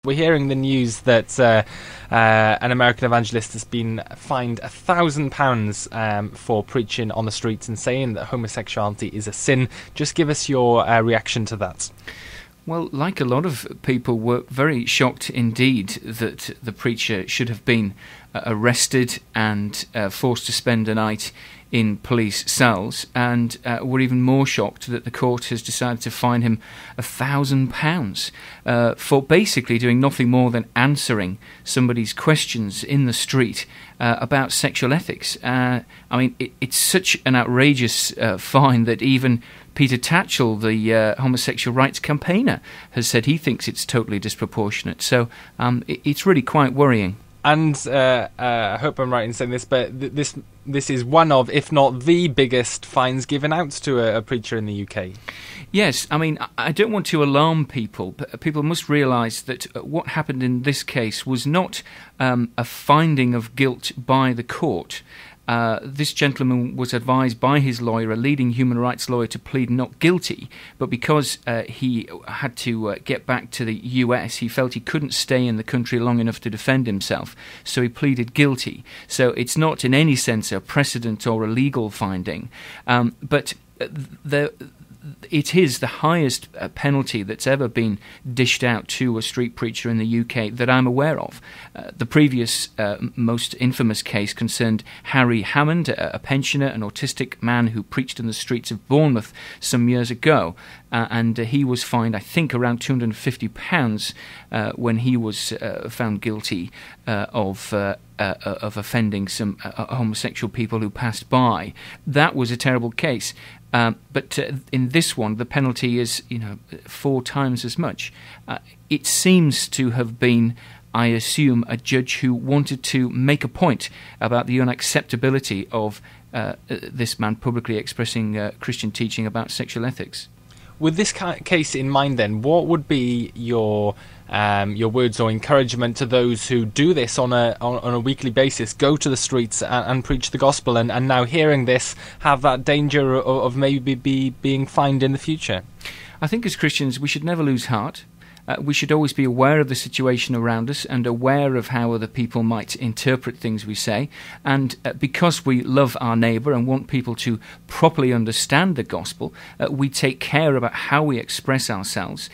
We're hearing the news that an American evangelist has been fined £1,000 for preaching on the streets and saying that homosexuality is a sin. Just give us your reaction to that. Well, like a lot of people, were very shocked indeed that the preacher should have been arrested and forced to spend a night in police cells, and were even more shocked that the court has decided to fine him £1,000 for basically doing nothing more than answering somebody's questions in the street about sexual ethics. It's such an outrageous fine that even Peter Tatchell, the homosexual rights campaigner, has said he thinks it's totally disproportionate. So it's really quite worrying. And I hope I'm right in saying this, but this is one of, if not the biggest fines given out to a preacher in the UK. Yes, I don't want to alarm people, but people must realise that what happened in this case was not a finding of guilt by the court. This gentleman was advised by his lawyer, a leading human rights lawyer, to plead not guilty, but because he had to get back to the US, he felt he couldn't stay in the country long enough to defend himself, so he pleaded guilty. So it's not in any sense a precedent or a legal finding, but it is the highest penalty that's ever been dished out to a street preacher in the UK that I'm aware of. The previous most infamous case concerned Harry Hammond, a pensioner, an autistic man who preached in the streets of Bournemouth some years ago, and he was fined, I think, around £250 when he was found guilty of offending some homosexual people who passed by. That was a terrible case. But in this one, the penalty is, 4 times as much. It seems to have been, I assume, a judge who wanted to make a point about the unacceptability of this man publicly expressing Christian teaching about sexual ethics. With this case in mind, then, what would be your words or encouragement to those who do this on a weekly basis, go to the streets and preach the gospel, and now hearing this have that danger of maybe being fined in the future? I think as Christians we should never lose heart. We should always be aware of the situation around us and aware of how other people might interpret things we say. And because we love our neighbour and want people to properly understand the gospel, we take care about how we express ourselves.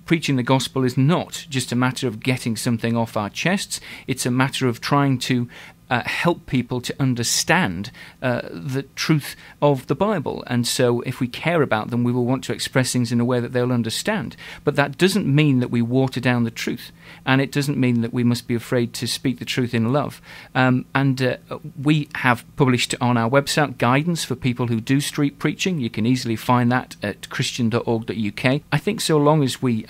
Preaching the gospel is not just a matter of getting something off our chests. It's a matter of trying to help people to understand the truth of the Bible. And so if we care about them, we will want to express things in a way that they'll understand. But that doesn't mean that we water down the truth. And it doesn't mean that we must be afraid to speak the truth in love. We have published on our website guidance for people who do street preaching. You can easily find that at christian.org.uk. I think so long as we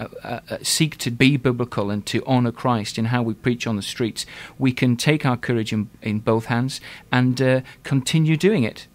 seek to be biblical and to honour Christ in how we preach on the streets, we can take our courage in both hands and continue doing it.